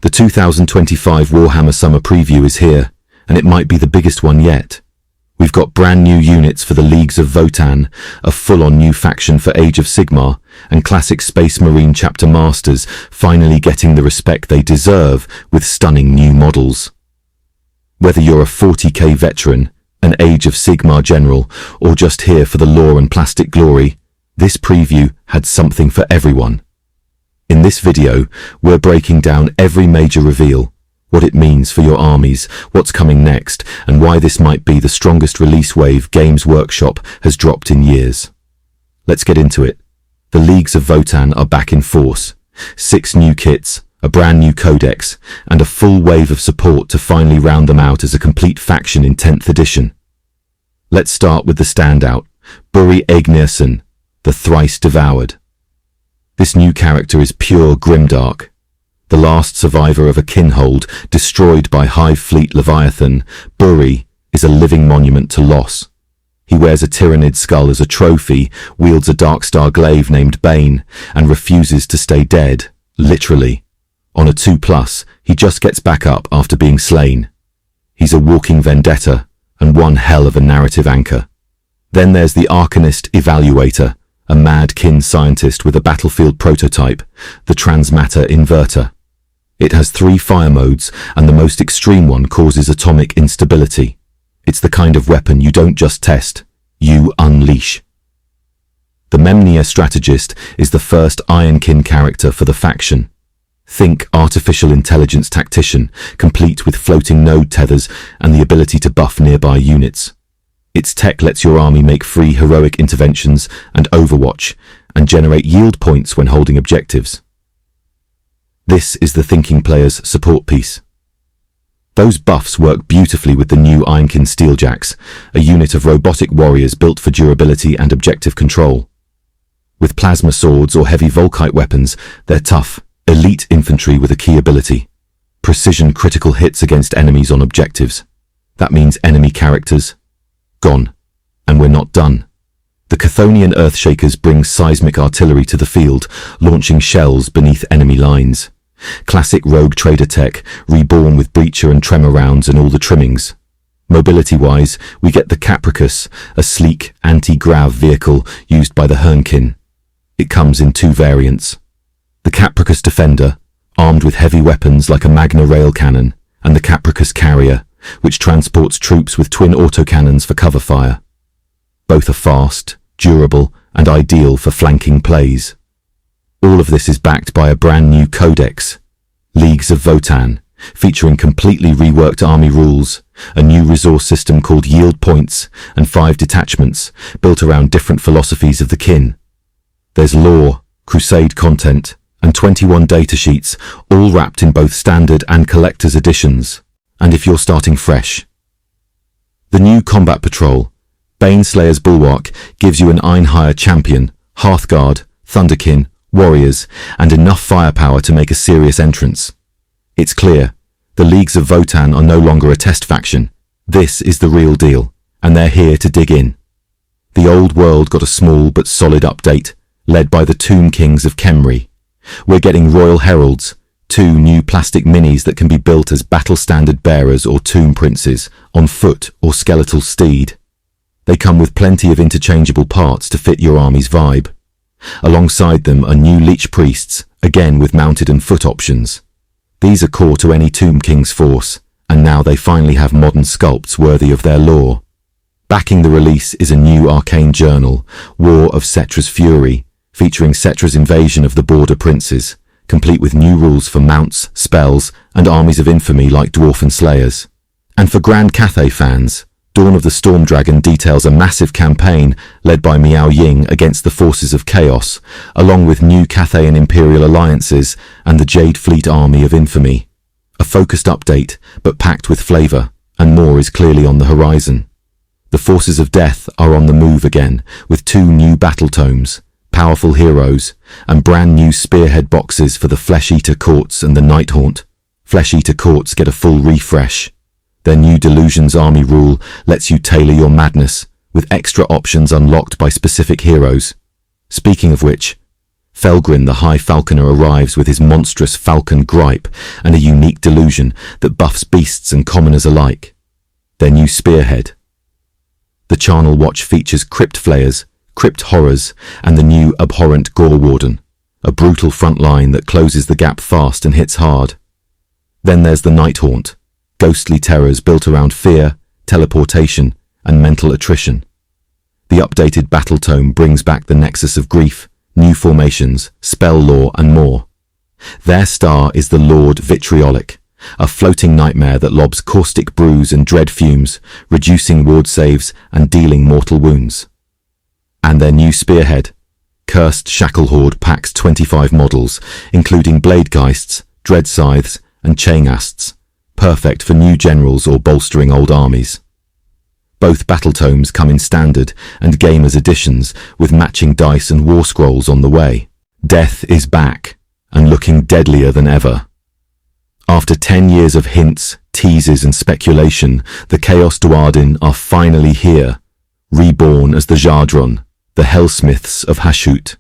The 2025 Warhammer Summer Preview is here, and it might be the biggest one yet. We've got brand new units for the Leagues of Votann, a full-on new faction for Age of Sigmar, and classic Space Marine Chapter Masters finally getting the respect they deserve with stunning new models. Whether you're a 40k veteran, an Age of Sigmar general, or just here for the lore and plastic glory, this preview had something for everyone. In this video, we're breaking down every major reveal, what it means for your armies, what's coming next, and why this might be the strongest release wave Games Workshop has dropped in years. Let's get into it. The Leagues of Votann are back in force. 6 new kits, a brand new codex, and a full wave of support to finally round them out as a complete faction in 10th edition. Let's start with the standout, Buri Egnirson, the Thrice Devoured. This new character is pure grimdark. The last survivor of a kinhold destroyed by Hive Fleet Leviathan, Buri is a living monument to loss. He wears a Tyrannid skull as a trophy, wields a Darkstar glaive named Bane, and refuses to stay dead, literally. On a 2+, he just gets back up after being slain. He's a walking vendetta, and one hell of a narrative anchor. Then there's the Arcanist Evaluator, a mad kin scientist with a battlefield prototype, the Transmatter Inverter. It has 3 fire modes, and the most extreme one causes atomic instability. It's the kind of weapon you don't just test, you unleash. The Memnia Strategist is the first Ironkin character for the faction. Think artificial intelligence tactician, complete with floating node tethers and the ability to buff nearby units. Its tech lets your army make free heroic interventions and overwatch, and generate yield points when holding objectives. This is the thinking player's support piece. Those buffs work beautifully with the new Ironkin Steeljacks, a unit of robotic warriors built for durability and objective control. With plasma swords or heavy Volkite weapons, they're tough, elite infantry with a key ability: precision critical hits against enemies on objectives. That means enemy characters gone. And we're not done. The Chthonian Earthshakers bring seismic artillery to the field, launching shells beneath enemy lines. Classic rogue trader tech, reborn with breacher and tremor rounds and all the trimmings. Mobility-wise, we get the Capricus, a sleek, anti-grav vehicle used by the Hernkin. It comes in 2 variants. The Capricus Defender, armed with heavy weapons like a Magna rail cannon, and the Capricus Carrier, which transports troops with twin autocannons for cover fire. Both are fast, durable, and ideal for flanking plays. All of this is backed by a brand new codex, Leagues of Votann, featuring completely reworked army rules, a new resource system called Yield Points, and 5 detachments built around different philosophies of the kin. There's lore, crusade content, and 21 datasheets, all wrapped in both standard and collector's editions. And if you're starting fresh. The new Combat Patrol, Baneslayer's Bulwark, gives you an Einhire champion, Hearthguard, Thunderkin, warriors, and enough firepower to make a serious entrance. It's clear, the Leagues of Votann are no longer a test faction. This is the real deal, and they're here to dig in. The old world got a small but solid update, led by the Tomb Kings of Khemri. We're getting Royal Heralds, 2 new plastic minis that can be built as battle-standard bearers or tomb princes, on foot or skeletal steed. They come with plenty of interchangeable parts to fit your army's vibe. Alongside them are new Leech Priests, again with mounted and foot options. These are core to any Tomb King's force, and now they finally have modern sculpts worthy of their lore. Backing the release is a new arcane journal, War of Settra's Fury, featuring Settra's invasion of the Border Princes, complete with new rules for mounts, spells, and armies of infamy like Dwarfen Slayers. And for Grand Cathay fans, Dawn of the Storm Dragon details a massive campaign led by Miao Ying against the forces of Chaos, along with new Cathayan Imperial alliances and the Jade Fleet Army of Infamy. A focused update, but packed with flavor, and more is clearly on the horizon. The Forces of Death are on the move again, with 2 new battle tomes, powerful heroes, and brand new spearhead boxes for the Flesh Eater Courts and the Nighthaunt. Flesh Eater Courts get a full refresh. Their new Delusions army rule lets you tailor your madness, with extra options unlocked by specific heroes. Speaking of which, Felgrin the High Falconer arrives with his monstrous falcon gripe and a unique delusion that buffs beasts and commoners alike. Their new spearhead. The Charnel Watch features Crypt Flayers, Crypt Horrors, and the new abhorrent Gore Warden, a brutal front line that closes the gap fast and hits hard. Then there's the Nighthaunt, ghostly terrors built around fear, teleportation, and mental attrition. The updated Battle Tome brings back the Nexus of Grief, new formations, spell lore, and more. Their star is the Lord Vitriolic, a floating nightmare that lobs caustic brews and dread fumes, reducing ward saves and dealing mortal wounds. And their new spearhead, Cursed Shacklehorde, packs 25 models, including Bladegeists, Dread Scythes, and Chainasts, perfect for new generals or bolstering old armies. Both battle tomes come in standard and gamers editions with matching dice and war scrolls on the way. Death is back and looking deadlier than ever. After 10 years of hints, teases and speculation, the Chaos Duardin are finally here, reborn as the Jardron, the Hellsmiths of Hashut.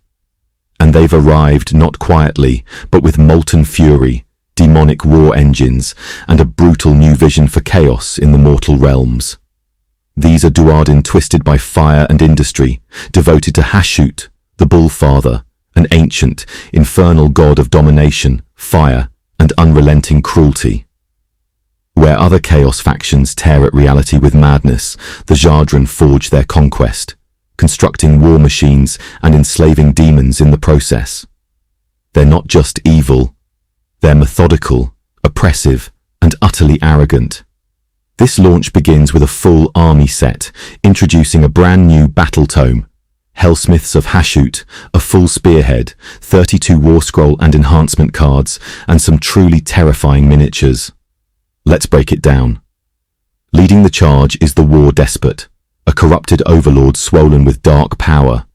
And they've arrived not quietly, but with molten fury, demonic war engines, and a brutal new vision for chaos in the mortal realms. These are Duardin twisted by fire and industry, devoted to Hashut, the Bullfather, an ancient, infernal god of domination, fire, and unrelenting cruelty. Where other chaos factions tear at reality with madness, the Jardron forge their conquest, constructing war machines and enslaving demons in the process. They're not just evil, they're methodical, oppressive, and utterly arrogant. This launch begins with a full army set, introducing a brand new battle tome, Hellsmiths of Hashut, a full spearhead, 32 war scroll and enhancement cards, and some truly terrifying miniatures. Let's break it down. Leading the charge is the War Despot, a corrupted overlord swollen with dark power.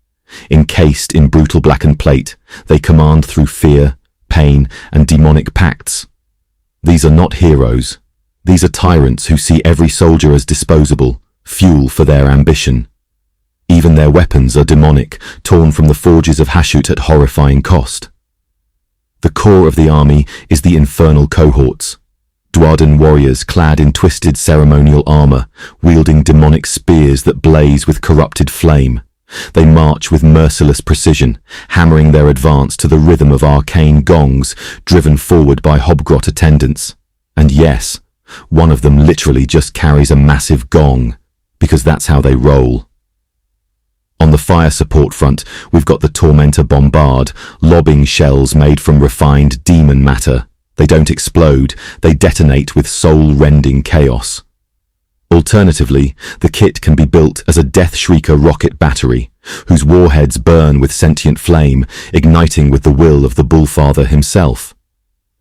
Encased in brutal blackened plate, they command through fear, pain, and demonic pacts. These are not heroes. These are tyrants who see every soldier as disposable, fuel for their ambition. Even their weapons are demonic, torn from the forges of Hashut at horrifying cost. The core of the army is the infernal cohorts, Duardin warriors clad in twisted ceremonial armor, wielding demonic spears that blaze with corrupted flame. They march with merciless precision, hammering their advance to the rhythm of arcane gongs, driven forward by Hobgrot attendants. And yes, one of them literally just carries a massive gong, because that's how they roll. On the fire support front, we've got the Tormentor Bombard, lobbing shells made from refined demon matter. They don't explode, they detonate with soul-rending chaos. Alternatively, the kit can be built as a Death Shrieker rocket battery, whose warheads burn with sentient flame, igniting with the will of the Bullfather himself.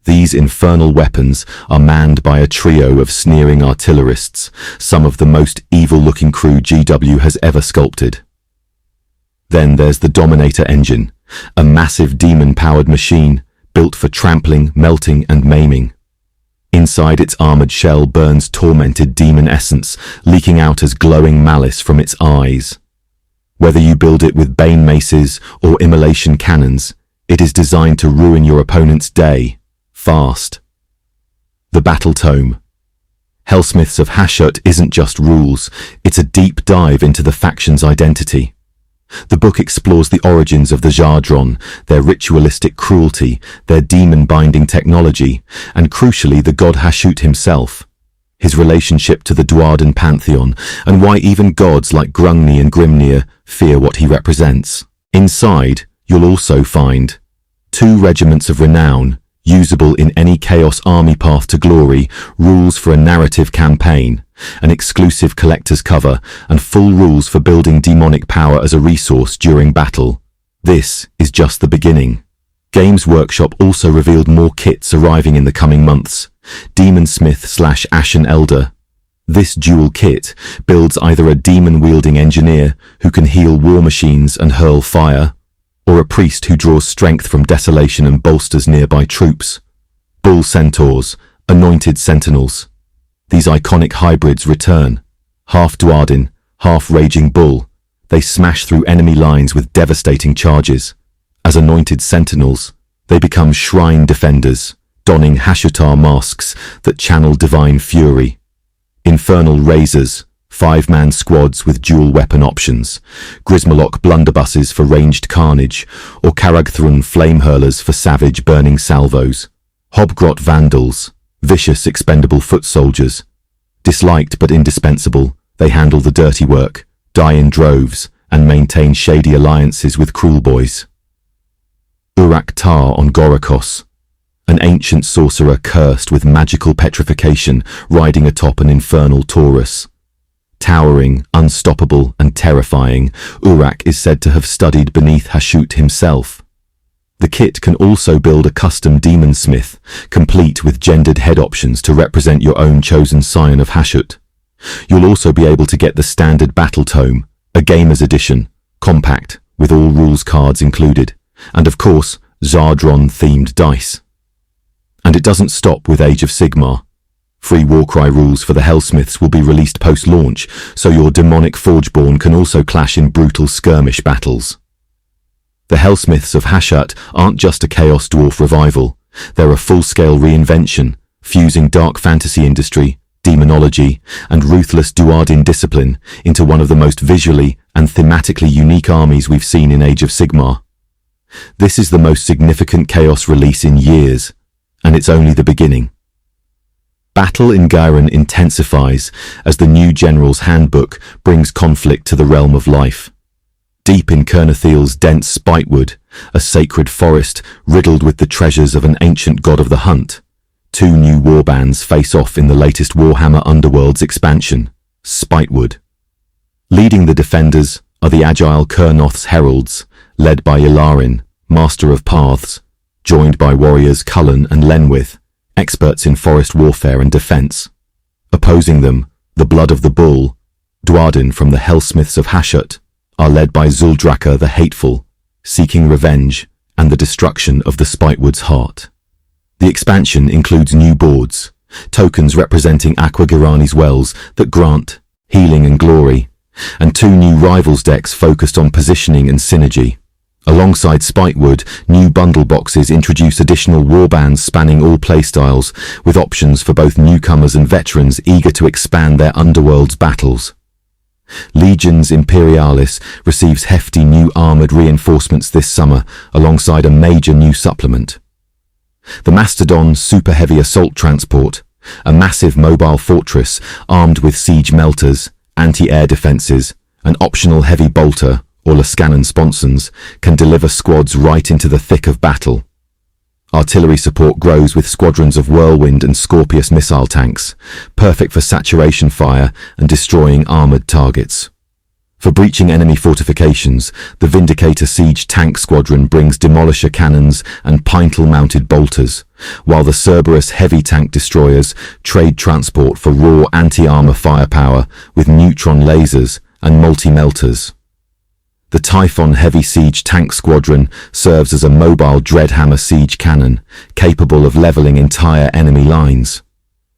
These infernal weapons are manned by a trio of sneering artillerists, some of the most evil-looking crew GW has ever sculpted. Then there's the Dominator engine, a massive demon-powered machine built for trampling, melting, and maiming. Inside its armored shell burns tormented demon essence, leaking out as glowing malice from its eyes. Whether you build it with bane maces or immolation cannons, it is designed to ruin your opponent's day, fast. The Battle Tome. Hellsmiths of Hashut isn't just rules, it's a deep dive into the faction's identity. The book explores the origins of the Jardron, their ritualistic cruelty, their demon-binding technology, and crucially the god Hashut himself, his relationship to the Duardin pantheon, and why even gods like Grungni and Grimnir fear what he represents. Inside, you'll also find 2 regiments of renown, usable in any Chaos Army path to glory, rules for a narrative campaign, an exclusive collector's cover, and full rules for building demonic power as a resource during battle. This is just the beginning. Games Workshop also revealed more kits arriving in the coming months. Demonsmith/Ashen Elder. This dual kit builds either a demon-wielding engineer who can heal war machines and hurl fire, or a priest who draws strength from desolation and bolsters nearby troops. Bull Centaurs, Anointed Sentinels. These iconic hybrids return. Half Duardin, half Raging Bull. They smash through enemy lines with devastating charges. As anointed sentinels, they become shrine defenders, donning Hashutar masks that channel divine fury. Infernal razors, 5-man squads with dual weapon options, Grismalock blunderbusses for ranged carnage, or Karagthrun flame hurlers for savage burning salvos. Hobgrot vandals, vicious expendable foot soldiers. Disliked but indispensable, they handle the dirty work, die in droves, and maintain shady alliances with cruel boys. Urak-Tar on Gorakos, an ancient sorcerer cursed with magical petrification riding atop an infernal Taurus. Towering, unstoppable, and terrifying, Urak is said to have studied beneath Hashut himself. The kit can also build a custom demon smith, complete with gendered head options to represent your own chosen scion of Hashut. You'll also be able to get the standard battle tome, a gamer's edition, compact, with all rules cards included, and of course, Zardron-themed dice. And it doesn't stop with Age of Sigmar. Free Warcry rules for the Hellsmiths will be released post-launch, so your demonic Forgeborn can also clash in brutal skirmish battles. The Hellsmiths of Hashut aren't just a Chaos Dwarf revival, they're a full-scale reinvention, fusing dark fantasy industry, demonology, and ruthless Duardin discipline into one of the most visually and thematically unique armies we've seen in Age of Sigmar. This is the most significant Chaos release in years, and it's only the beginning. Battle in Ghyran intensifies as the new General's Handbook brings conflict to the realm of life. Deep in Kernathiel's dense Spitewood, a sacred forest riddled with the treasures of an ancient god of the hunt, 2 new warbands face off in the latest Warhammer Underworlds expansion, Spitewood. Leading the defenders are the agile Kurnoth's Heralds, led by Ylarin, Master of Paths, joined by warriors Cullen and Lenwith, experts in forest warfare and defense. Opposing them, the Blood of the Bull, Duardin from the Hellsmiths of Hashut, are led by Zuldraka the Hateful, seeking revenge and the destruction of the Spitewood's heart. The expansion includes new boards, tokens representing Aquagirani's wells that grant healing and glory, and 2 new rivals decks focused on positioning and synergy. Alongside Spitewood, new bundle boxes introduce additional warbands spanning all playstyles, with options for both newcomers and veterans eager to expand their Underworld's battles. Legions Imperialis receives hefty new armoured reinforcements this summer, alongside a major new supplement. The Mastodon Super Heavy Assault Transport, a massive mobile fortress armed with siege melters, anti-air defences, an optional heavy bolter, or Lascannon sponsons, can deliver squads right into the thick of battle. Artillery support grows with squadrons of Whirlwind and Scorpius missile tanks, perfect for saturation fire and destroying armoured targets. For breaching enemy fortifications, the Vindicator Siege Tank Squadron brings Demolisher cannons and Pintle-mounted bolters, while the Cerberus heavy tank destroyers trade transport for raw anti-armor firepower with neutron lasers and multi-melters. The Typhon Heavy Siege Tank Squadron serves as a mobile Dreadhammer siege cannon, capable of leveling entire enemy lines.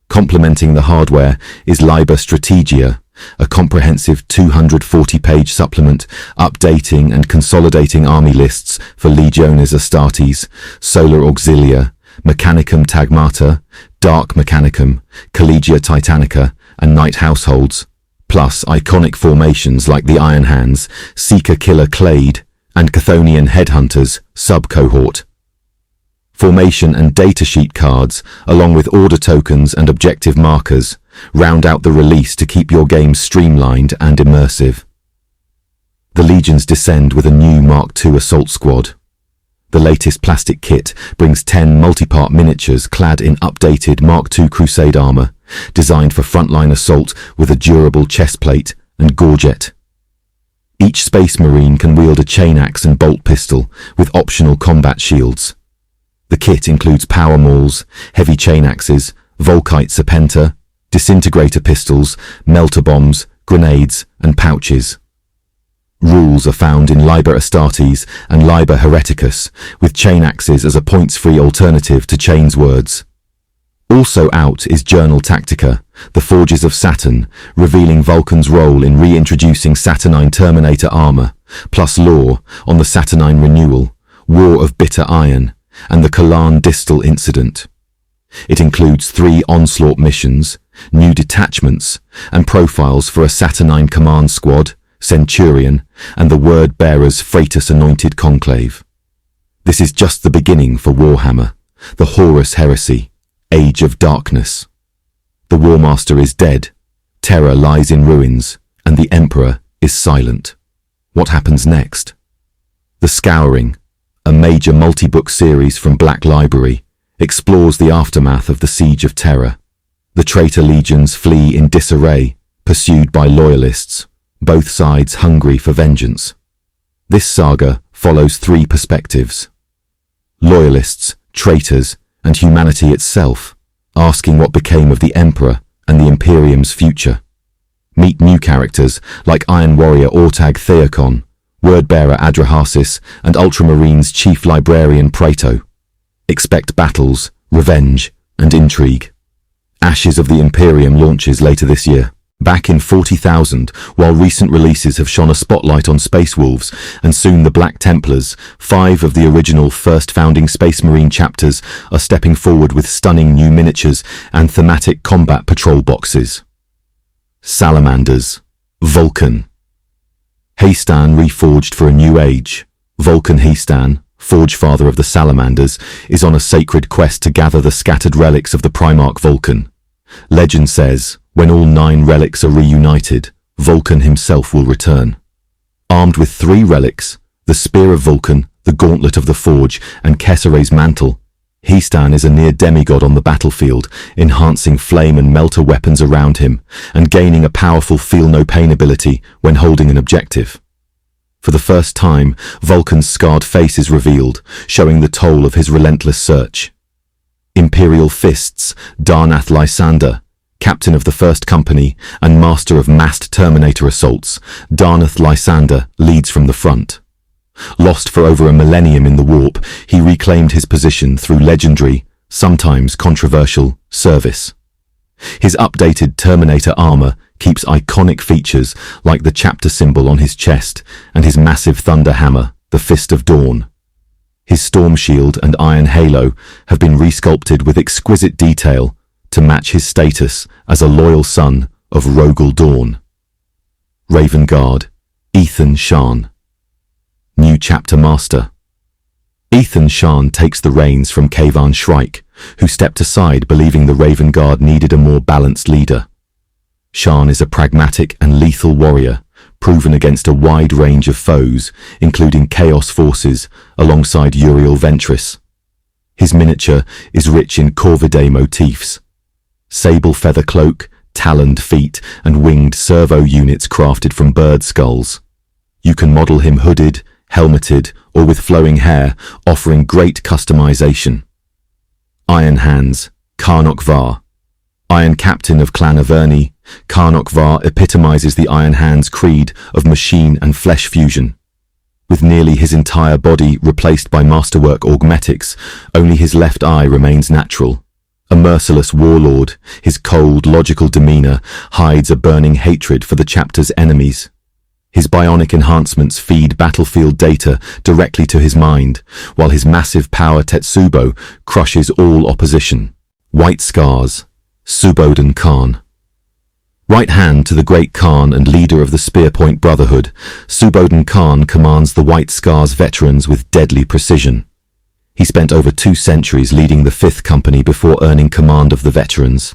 Complementing the hardware is Liber Strategia, a comprehensive 240-page supplement updating and consolidating army lists for Legiones Astartes, Solar Auxilia, Mechanicum Tagmata, Dark Mechanicum, Collegia Titanica, and Knight Households, plus iconic formations like the Iron Hands, Seeker Killer Clade, and Chthonian Headhunters, sub-cohort. Formation and datasheet cards, along with order tokens and objective markers, round out the release to keep your game streamlined and immersive. The Legions descend with a new Mark II assault squad. The latest plastic kit brings 10 multi-part miniatures clad in updated Mark II Crusade armor, designed for frontline assault with a durable chestplate and gorget. Each Space Marine can wield a chain axe and bolt pistol with optional combat shields. The kit includes power mauls, heavy chain axes, Volkite Serpenta, disintegrator pistols, melter bombs, grenades, and pouches. Rules are found in Liber Astartes and Liber Hereticus, with chain axes as a points-free alternative to Chains Words. Also out is Journal Tactica, the Forges of Saturn, revealing Vulcan's role in reintroducing Saturnine Terminator armor, plus lore on the Saturnine renewal, War of Bitter Iron, and the Kalan Distal Incident. It includes 3 onslaught missions, new detachments, and profiles for a Saturnine Command Squad, Centurion, and the Word-Bearer's Freitas-anointed conclave. This is just the beginning for Warhammer, the Horus Heresy, Age of Darkness. The Warmaster is dead, Terra lies in ruins, and the Emperor is silent. What happens next? The Scouring, a major multi-book series from Black Library, explores the aftermath of the Siege of Terra. The traitor legions flee in disarray, pursued by loyalists, both sides hungry for vengeance. This saga follows 3 perspectives: loyalists, traitors, and humanity itself, asking what became of the Emperor and the Imperium's future. Meet new characters like Iron Warrior Ortag Theokon, Word-Bearer Adrahasis, and Ultramarines Chief Librarian Praeto. Expect battles, revenge, and intrigue. Ashes of the Imperium launches later this year. Back in 40,000, while recent releases have shone a spotlight on Space Wolves and soon the Black Templars, 5 of the original first founding Space Marine chapters are stepping forward with stunning new miniatures and thematic combat patrol boxes. Salamanders. Vulcan. Hastan reforged for a new age. Vulcan Hastan, Forge Father of the Salamanders, is on a sacred quest to gather the scattered relics of the Primarch Vulcan. Legend says, when all 9 relics are reunited, Vulcan himself will return. Armed with 3 relics, the Spear of Vulcan, the Gauntlet of the Forge, and Kessere's Mantle, Hastan is a near demigod on the battlefield, enhancing flame and melter weapons around him, and gaining a powerful feel-no-pain ability when holding an objective. For the first time, Vulcan's scarred face is revealed, showing the toll of his relentless search. Imperial Fists, Darnath Lysander, captain of the First Company and master of massed Terminator assaults, Darnath Lysander leads from the front. Lost for over a millennium in the warp, he reclaimed his position through legendary, sometimes controversial, service. His updated Terminator armor keeps iconic features like the chapter symbol on his chest and his massive thunder hammer, the Fist of Dawn. His storm shield and iron halo have been resculpted with exquisite detail to match his status as a loyal son of Rogel Dawn. Raven Guard. Ethan Shan. New Chapter Master. Ethan Shan takes the reins from Kayvan Shrike, who stepped aside believing the Raven Guard needed a more balanced leader. Shan is a pragmatic and lethal warrior, proven against a wide range of foes, including Chaos forces, alongside Uriel Ventris. His miniature is rich in Corvidae motifs. Sable feather cloak, taloned feet, and winged servo units crafted from bird skulls. You can model him hooded, helmeted, or with flowing hair, offering great customization. Iron Hands. Karnok Var. Iron Captain of Clan Averni, Karnok Var epitomizes the Iron Hands creed of machine and flesh fusion. With nearly his entire body replaced by masterwork augmetics, only his left eye remains natural. A merciless warlord, his cold, logical demeanor hides a burning hatred for the chapter's enemies. His bionic enhancements feed battlefield data directly to his mind, while his massive power Tetsubo crushes all opposition. White Scars. Suboden Khan. Right hand to the Great Khan and leader of the Spearpoint Brotherhood, Suboden Khan commands the White Scars veterans with deadly precision. He spent over 2 centuries leading the 5th Company before earning command of the veterans.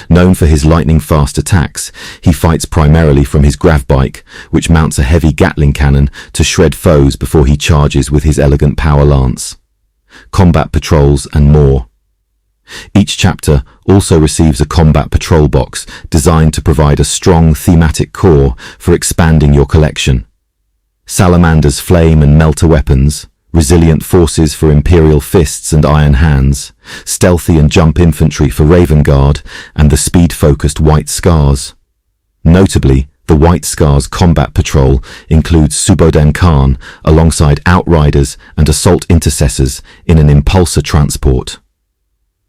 Known for his lightning-fast attacks, he fights primarily from his gravbike, which mounts a heavy Gatling cannon to shred foes before he charges with his elegant power lance. Combat patrols and more. Each chapter also receives a combat patrol box designed to provide a strong thematic core for expanding your collection. Salamander's flame and melter weapons, resilient forces for Imperial Fists and Iron Hands, stealthy and jump infantry for Raven Guard, and the speed-focused White Scars. Notably, the White Scars combat patrol includes Suboden Khan alongside Outriders and Assault Intercessors in an Impulsor transport.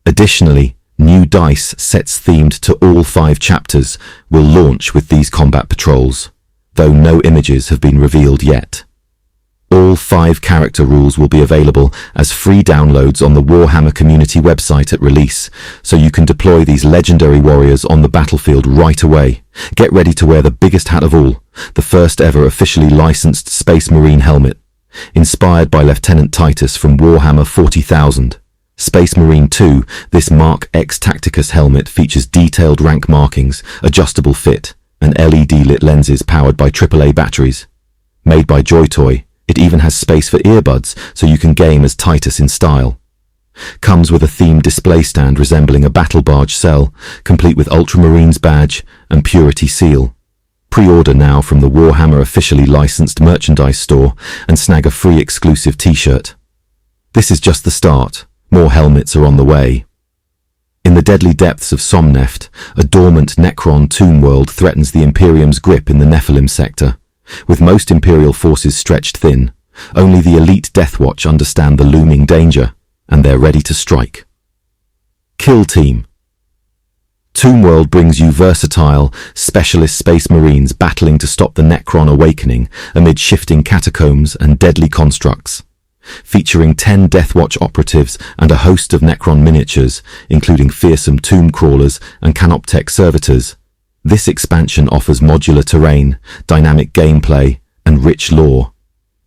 Additionally, new dice sets themed to all 5 chapters will launch with these combat patrols, though no images have been revealed yet. All 5 character rules will be available as free downloads on the Warhammer community website at release, so you can deploy these legendary warriors on the battlefield right away. Get ready to wear the biggest hat of all, the first ever officially licensed Space Marine helmet. Inspired by Lieutenant Titus from Warhammer 40,000. Space Marine 2, this Mark X Tacticus helmet features detailed rank markings, adjustable fit, and LED-lit lenses powered by AAA batteries. Made by JoyToy, it even has space for earbuds so you can game as Titus in style. Comes with a themed display stand resembling a battle barge cell, complete with Ultramarines badge and Purity seal. Pre-order now from the Warhammer officially licensed merchandise store and snag a free exclusive t-shirt. This is just the start. More helmets are on the way. In the deadly depths of Somneft, a dormant Necron tomb world threatens the Imperium's grip in the Nephilim sector. With most Imperial forces stretched thin, only the elite Deathwatch understand the looming danger, and they're ready to strike. Kill Team. Tomb World brings you versatile, specialist Space Marines battling to stop the Necron awakening amid shifting catacombs and deadly constructs. Featuring 10 Deathwatch operatives and a host of Necron miniatures, including fearsome tomb crawlers and Canoptech servitors, this expansion offers modular terrain, dynamic gameplay, and rich lore.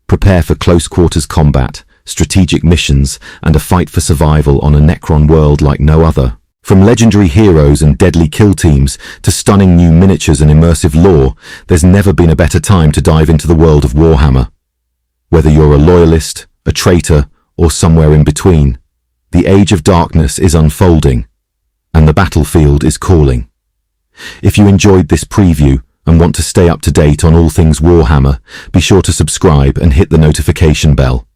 Prepare for close-quarters combat, strategic missions, and a fight for survival on a Necron world like no other. From legendary heroes and deadly kill teams to stunning new miniatures and immersive lore, there's never been a better time to dive into the world of Warhammer. Whether you're a loyalist, a traitor, or somewhere in between, the Age of Darkness is unfolding, and the battlefield is calling. If you enjoyed this preview and want to stay up to date on all things Warhammer, be sure to subscribe and hit the notification bell.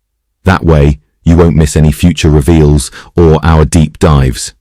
That way, you won't miss any future reveals or our deep dives.